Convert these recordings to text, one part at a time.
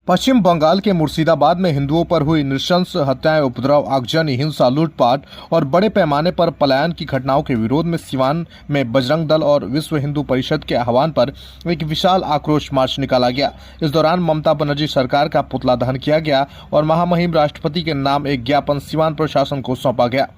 पश्चिम बंगाल के मुर्शिदाबाद में हिंदुओं पर हुई नृशंस हत्याएं, उपद्रव, आगजनी, हिंसा, लूटपाट और बड़े पैमाने पर पलायन की घटनाओं के विरोध में सिवान में बजरंग दल और विश्व हिंदू परिषद के आह्वान पर एक विशाल आक्रोश मार्च निकाला गया। इस दौरान ममता बनर्जी सरकार का पुतला दहन किया गया और महामहिम राष्ट्रपति के नाम एक ज्ञापन सिवान प्रशासन को सौंपा गया।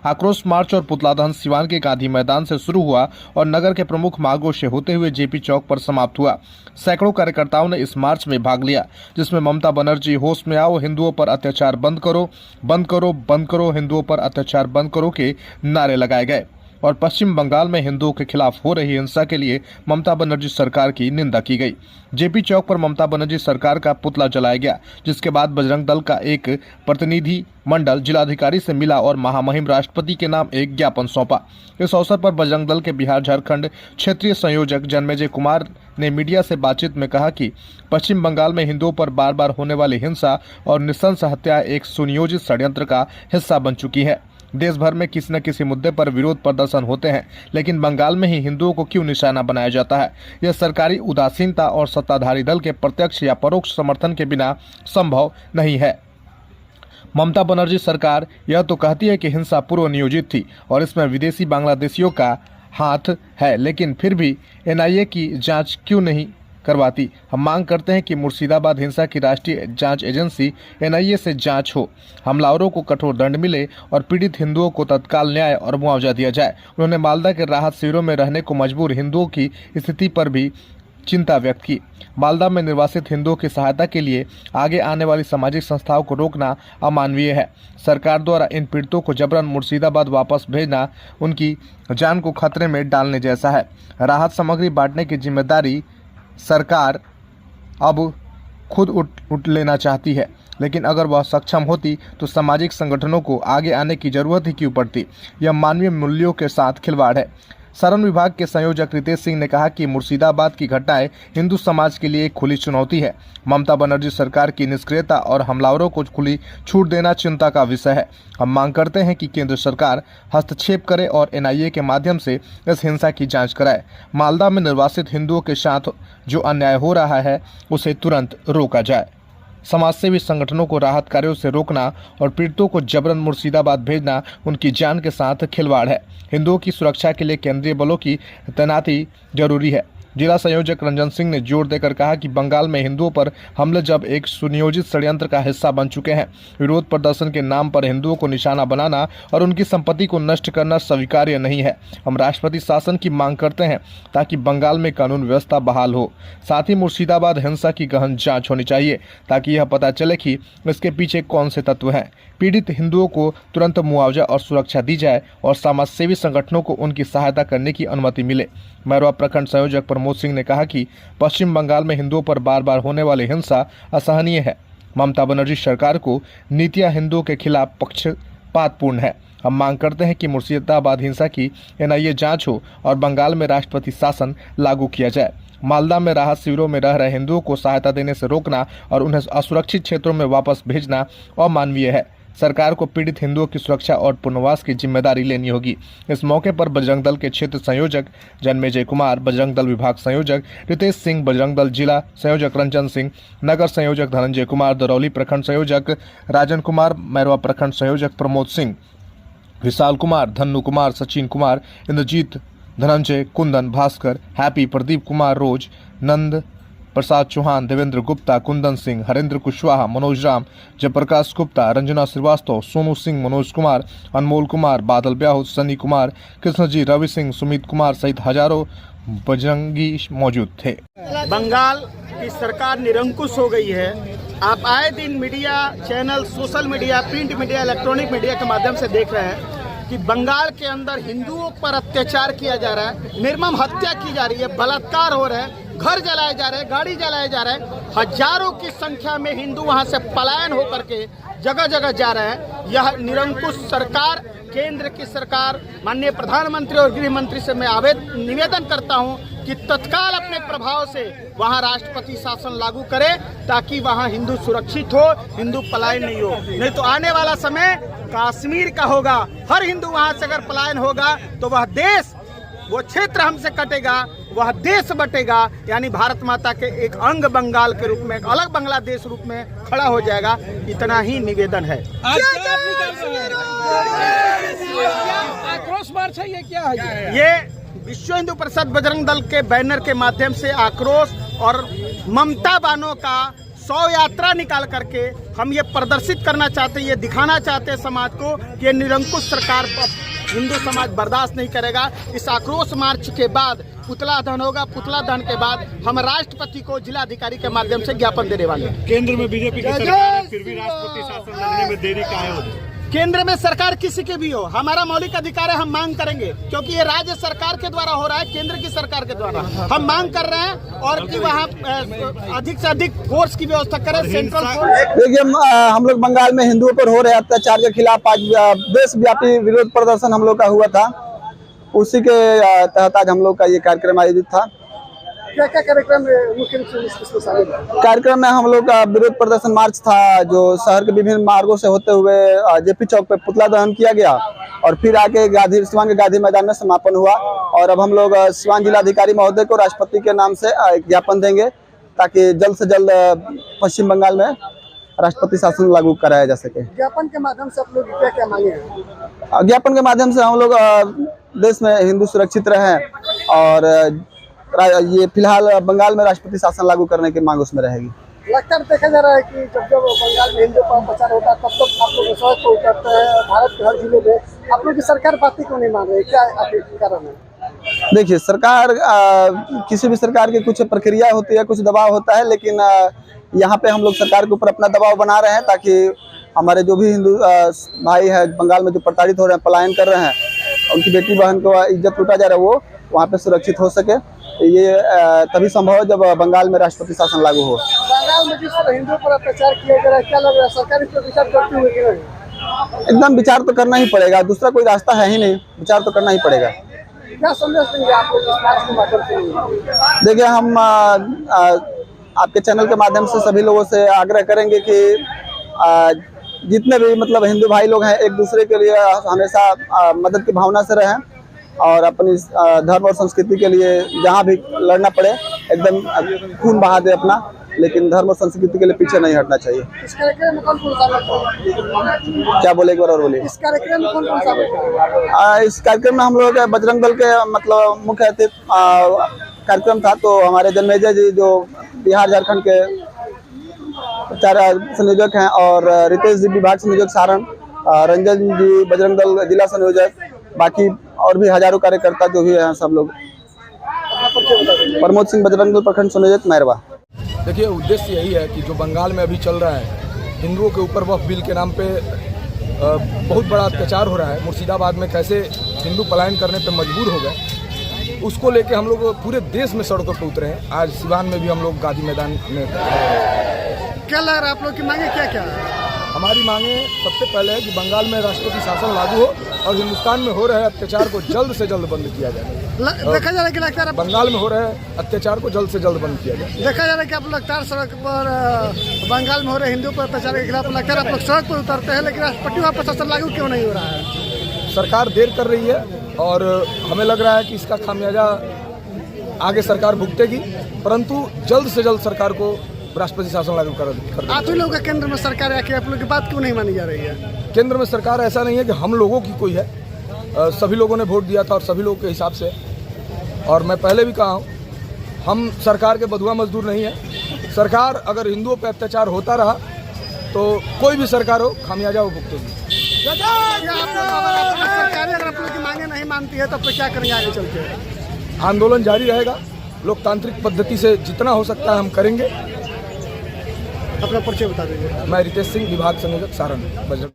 आक्रोश मार्च और पुतला दहन सिवान के गांधी मैदान से शुरू हुआ और नगर के प्रमुख मार्गों से होते हुए जेपी चौक पर समाप्त हुआ। सैकड़ों कार्यकर्ताओं ने इस मार्च में भाग लिया, जिसमें ममता बनर्जी होश में आओ, हिंदुओं पर अत्याचार बंद करो, बंद करो, बंद करो, हिंदुओं पर अत्याचार बंद करो के नारे लगाए गए और पश्चिम बंगाल में हिंदुओं के खिलाफ हो रही हिंसा के लिए ममता बनर्जी सरकार की निंदा की गई। जेपी चौक पर ममता बनर्जी सरकार का पुतला जलाया गया, जिसके बाद बजरंग दल का एक प्रतिनिधि मंडल जिलाधिकारी से मिला और महामहिम राष्ट्रपति के नाम एक ज्ञापन सौंपा। इस अवसर पर बजरंग दल के बिहार झारखंड क्षेत्रीय संयोजक जन्मेजय कुमार ने मीडिया से बातचीत में कहा कि पश्चिम बंगाल में हिंदुओं पर बार बार होने वाली हिंसा और नृशंस हत्या एक सुनियोजित षड्यंत्र का हिस्सा बन चुकी है। देश भर में किसी न किसी मुद्दे पर विरोध प्रदर्शन होते हैं, लेकिन बंगाल में ही हिंदुओं को क्यों निशाना बनाया जाता है? यह सरकारी उदासीनता और सत्ताधारी दल के प्रत्यक्ष या परोक्ष समर्थन के बिना संभव नहीं है। ममता बनर्जी सरकार यह तो कहती है कि हिंसा पूर्व नियोजित थी और इसमें विदेशी बांग्लादेशियों का हाथ है, लेकिन फिर भी एनआईए की जांच क्यों नहीं करवाती? हम मांग करते हैं कि मुर्शिदाबाद हिंसा की राष्ट्रीय जांच एजेंसी एनआईए से जांच हो, हमलावरों को कठोर दंड मिले और पीड़ित हिंदुओं को तत्काल न्याय और मुआवजा दिया जाए। उन्होंने मालदा के राहत शिविरों में रहने को मजबूर हिंदुओं की स्थिति पर भी चिंता व्यक्त की। मालदा में निर्वासित हिंदुओं की सहायता के लिए आगे आने वाली सामाजिक संस्थाओं को रोकना अमानवीय है। सरकार द्वारा इन पीड़ितों को जबरन मुर्शिदाबाद वापस भेजना उनकी जान को खतरे में डालने जैसा है। राहत सामग्री बांटने की जिम्मेदारी सरकार अब खुद उठ लेना चाहती है, लेकिन अगर वह सक्षम होती तो सामाजिक संगठनों को आगे आने की जरूरत ही क्यों पड़ती? यह मानवीय मूल्यों के साथ खिलवाड़ है। श्रम विभाग के संयोजक रितेश सिंह ने कहा कि मुर्शिदाबाद की घटनाएं हिंदू समाज के लिए एक खुली चुनौती है। ममता बनर्जी सरकार की निष्क्रियता और हमलावरों को खुली छूट देना चिंता का विषय है। हम मांग करते हैं कि केंद्र सरकार हस्तक्षेप करे और एनआईए के माध्यम से इस हिंसा की जांच कराए। मालदा में निर्वासित हिंदुओं के साथ जो अन्याय हो रहा है उसे तुरंत रोका जाए। समाजसेवी संगठनों को राहत कार्यों से रोकना और पीड़ितों को जबरन मुर्शिदाबाद भेजना उनकी जान के साथ खिलवाड़ है। हिंदुओं की सुरक्षा के लिए केंद्रीय बलों की तैनाती जरूरी है। जिला संयोजक रंजन सिंह ने जोर देकर कहा कि बंगाल में हिंदुओं पर हमले जब एक सुनियोजित षड्यंत्र का हिस्सा बन चुके हैं, विरोध प्रदर्शन के नाम पर हिंदुओं को निशाना बनाना और उनकी संपत्ति को नष्ट करना स्वीकार्य नहीं है। हम राष्ट्रपति शासन की मांग करते हैं ताकि बंगाल में कानून व्यवस्था बहाल हो। साथ ही मुर्शिदाबाद हिंसा की गहन जांच होनी चाहिए ताकि यह पता चले कि इसके पीछे कौन से तत्व हैं। पीड़ित हिंदुओं को तुरंत मुआवजा और सुरक्षा दी जाए और समाजसेवी संगठनों को उनकी सहायता करने की अनुमति मिले। मैरवा प्रखंड संयोजक प्रमोद सिंह ने कहा कि पश्चिम बंगाल में हिंदुओं पर बार बार होने वाली हिंसा असहनीय है। ममता बनर्जी सरकार को नीतियां हिंदुओं के खिलाफ पक्षपातपूर्ण है। हम मांग करते हैं कि मुर्शिदाबाद हिंसा की एनआईए जांच हो और बंगाल में राष्ट्रपति शासन लागू किया जाए। मालदा में राहत शिविरों में रह रहे हिंदुओं को सहायता देने से रोकना और उन्हें असुरक्षित क्षेत्रों में वापस भेजना अमानवीय है। सरकार को पीड़ित हिंदुओं की सुरक्षा और पुनर्वास की जिम्मेदारी लेनी होगी। इस मौके पर बजरंग दल के क्षेत्र संयोजक जन्मेजय कुमार, बजरंग दल विभाग संयोजक रितेश सिंह, बजरंग दल जिला संयोजक रंजन सिंह, नगर संयोजक धनंजय कुमार, दरौली प्रखंड संयोजक राजन कुमार, मैरवा प्रखंड संयोजक प्रमोद सिंह, विशाल कुमार, धन्नू कुमार, सचिन कुमार, इंद्रजीत, धनंजय, कुंदन, भास्कर, हैप्पी, प्रदीप कुमार, रोज, नंद प्रसाद चौहान, देवेंद्र गुप्ता, कुंदन सिंह, हरेंद्र कुशवाहा, मनोज राम, जयप्रकाश गुप्ता, रंजना श्रीवास्तव, सोनू सिंह, मनोज कुमार, अनमोल कुमार, बादल ब्याहू, सनी कुमार, कृष्णजी, रवि सिंह, सुमित कुमार सहित हजारों बजरंगी मौजूद थे। बंगाल की सरकार निरंकुश हो गई है। आप आए दिन media channel, social media, print media, electronic media के माध्यम से देख रहे हैं कि बंगाल के अंदर हिंदुओं पर अत्याचार किया जा रहा है, निर्मम हत्या की जा रही है, बलात्कार हो रहे हैं, घर जलाए जा रहे हैं, गाड़ी जलाए जा रहे हैं। हजारों की संख्या में हिंदू वहां से पलायन होकर के जगह जगह जा रहे हैं। यह निरंकुश सरकार, केंद्र की सरकार, माननीय प्रधानमंत्री और गृह मंत्री से मैं निवेदन करता हूं कि तत्काल अपने प्रभाव से वहां राष्ट्रपति शासन लागू करे ताकि वहां हिंदू सुरक्षित हो, हिंदू पलायन नहीं हो। नहीं तो आने वाला समय कश्मीर का होगा। हर हिंदू वहां से अगर पलायन होगा तो वह देश, वो क्षेत्र हमसे कटेगा, वह देश बटेगा, यानी भारत माता के एक अंग बंगाल के रूप में, एक अलग बांग्लादेश रूप में खड़ा हो जाएगा। इतना ही निवेदन है। आक्रोश मार्च है, ये क्या है? ये विश्व हिंदू परिषद बजरंग दल के बैनर के माध्यम से आक्रोश और ममता बानो का 100 यात्रा निकाल करके हम ये प्रदर्शित करना चाहते हैं, ये दिखाना चाहते हैं समाज को कि ये निरंकुश सरकार हिंदू समाज बर्दाश्त नहीं करेगा। इस आक्रोश मार्च के बाद पुतला दहन होगा। पुतला दहन के बाद हम राष्ट्रपति को जिलाधिकारी के माध्यम से ज्ञापन देने वाले हैं। केंद्र में बीजेपी की सरकार है, फिर भी राष्ट्रपति शासन लगने में देरी काहे हो रही है? केंद्र में सरकार किसी के भी हो, हमारा मौलिक अधिकार है, हम मांग करेंगे, क्योंकि ये राज्य सरकार के द्वारा हो रहा है, केंद्र की सरकार के द्वारा हम मांग कर रहे हैं और कि वहाँ अधिक से अधिक फोर्स की व्यवस्था करें, सेंट्रल फोर्स। देखिए, हम लोग बंगाल में हिंदुओं पर हो रहे अत्याचार के खिलाफ आज देशव्यापी विरोध प्रदर्शन हम लोग का हुआ था। उसी के तहत आज हम लोग का ये कार्यक्रम आयोजित था। क्या क्या कार्यक्रम मुख्य रूप से शामिल है? कार्यक्रम में हम लोग का विरोध प्रदर्शन मार्च था, जो शहर के विभिन्न मार्गों से होते हुए जेपी चौक पे पुतला दहन किया गया और फिर आके सिवान के गांधी मैदान में समापन हुआ। और अब हम लोग सिवान जिलाधिकारी महोदय को राष्ट्रपति के नाम से ज्ञापन देंगे ताकि जल्द से जल्द पश्चिम बंगाल में राष्ट्रपति शासन लागू कराया जा सके। ज्ञापन के माध्यम से आप लोग क्या क्या मांगे हैं? ज्ञापन के माध्यम से हम लोग देश में हिंदू सुरक्षित रहें और ये फिलहाल बंगाल में राष्ट्रपति शासन लागू करने की मांग उसमें रहेगी। लगातार देखा जा रहा है कि जब जब बंगाल में हिंदू पर प्रचार होता है तब तक आप लोग सड़क पर उतरते हैं। भारत के हर जिले में आप लोग की सरकार बातें क्यों नहीं मान रही, क्या कारण है? देखिए, सरकार किसी भी सरकार की कुछ प्रक्रिया होती है, कुछ दबाव होता है, लेकिन यहाँ पे हम लोग सरकार के ऊपर अपना दबाव बना रहे हैं ताकि हमारे जो भी हिंदू भाई है बंगाल में जो प्रताड़ित हो रहे हैं, पलायन कर रहे हैं, उनकी बेटी बहन को इज्जत लूटा जा रहा है, वो वहाँ पे सुरक्षित हो सके। ये तभी संभव है जब बंगाल में राष्ट्रपति शासन लागू हो। बंगाल में जिस तरह हिंदुओं पर अत्याचार किया जा रहा है, क्या लग रहा है सरकार इस पर विचार करती हुई कि नहीं? एकदम विचार तो करना ही पड़ेगा, दूसरा कोई रास्ता है ही नहीं, विचार तो करना ही पड़ेगा। क्या संदेश देंगे आप लोग इस मार्च के माध्यम से? देखिए, हम आपके चैनल के माध्यम से सभी लोगों से आग्रह करेंगे कि जितने भी मतलब हिंदू भाई लोग हैं, एक दूसरे के लिए हमेशा मदद की भावना से रहें और अपनी धर्म और संस्कृति के लिए जहाँ भी लड़ना पड़े एकदम खून बहा दे अपना, लेकिन धर्म और संस्कृति के लिए पीछे नहीं हटना चाहिए। इस कार्यक्रम में कौन कौन शामिल है? क्या बोले एक बार और बोलिए। इस कार्यक्रम में कौन कौन शामिल है? इस कार्यक्रम में हम लोग बजरंग दल के मतलब मुख्य अतिथि कार्यक्रम था, तो हमारे जन्मेजय जी जो बिहार झारखंड के चार संयोजक हैं और रितेश जी विभाग संयोजक सारण, रंजन जी बजरंग दल जिला संयोजक, बाकी और भी हजारों कार्यकर्ता जो भी हैं सब लोग। प्रमोद सिंह बजरंग दल प्रखंड संयोजक मैरवा। देखिए, उद्देश्य यही है कि जो बंगाल में अभी चल रहा है, हिंदुओं के ऊपर वक्फ बिल के नाम पे बहुत बड़ा अत्याचार हो रहा है। मुर्शिदाबाद में कैसे हिंदू पलायन करने पे मजबूर हो गए, उसको लेके हम लोग पूरे देश में सड़कों पर उतरे हैं। आज सिवान में भी हम लोग गांधी मैदान में। क्या लग रहा है आप लोग की मांगे क्या क्या है? हमारी मांगे सबसे पहले है कि बंगाल में राष्ट्रपति शासन लागू हो और हिंदुस्तान में हो रहे अत्याचार को जल्द से जल्द बंद किया जाए। देखा जा रहा है कि लगातार बंगाल में हो रहे अत्याचार को जल्द से जल्द बंद किया जाए। देखा जा रहा है कि आप लगातार सड़क पर बंगाल में हो रहे हिंदुओं पर अत्याचार के खिलाफ लगातार आप लोग सड़क पर उतरते हैं, लेकिन राष्ट्रपति वहाँ पर शासन लागू क्यों नहीं हो रहा है? सरकार देर कर रही है और हमें लग रहा है कि इसका खामियाजा आगे सरकार भुगतेगी, परंतु जल्द से जल्द सरकार को राष्ट्रपति शासन लागू कर आप ही लोग का केंद्र में सरकार है कि आप लोग की बात क्यों नहीं मानी जा रही है? केंद्र में सरकार ऐसा नहीं है कि हम लोगों की कोई है, सभी लोगों ने वोट दिया था और सभी लोगों के हिसाब से। और मैं पहले भी कहा हूँ, हम सरकार के बधुआ मजदूर नहीं है। सरकार अगर हिंदुओं पर अत्याचार होता रहा तो कोई भी सरकार हो, खामियाजा वो भुगतेगी। सरकार अगर आप लोग की मांगे नहीं मानती है तो फिर क्या करेंगे आगे चल के? आंदोलन जारी रहेगा, लोकतांत्रिक पद्धति से जितना हो सकता है हम करेंगे। अपना परिचय बता दीजिए। मैं रितेश सिंह, विभाग संयोजक सारण, बजरंग।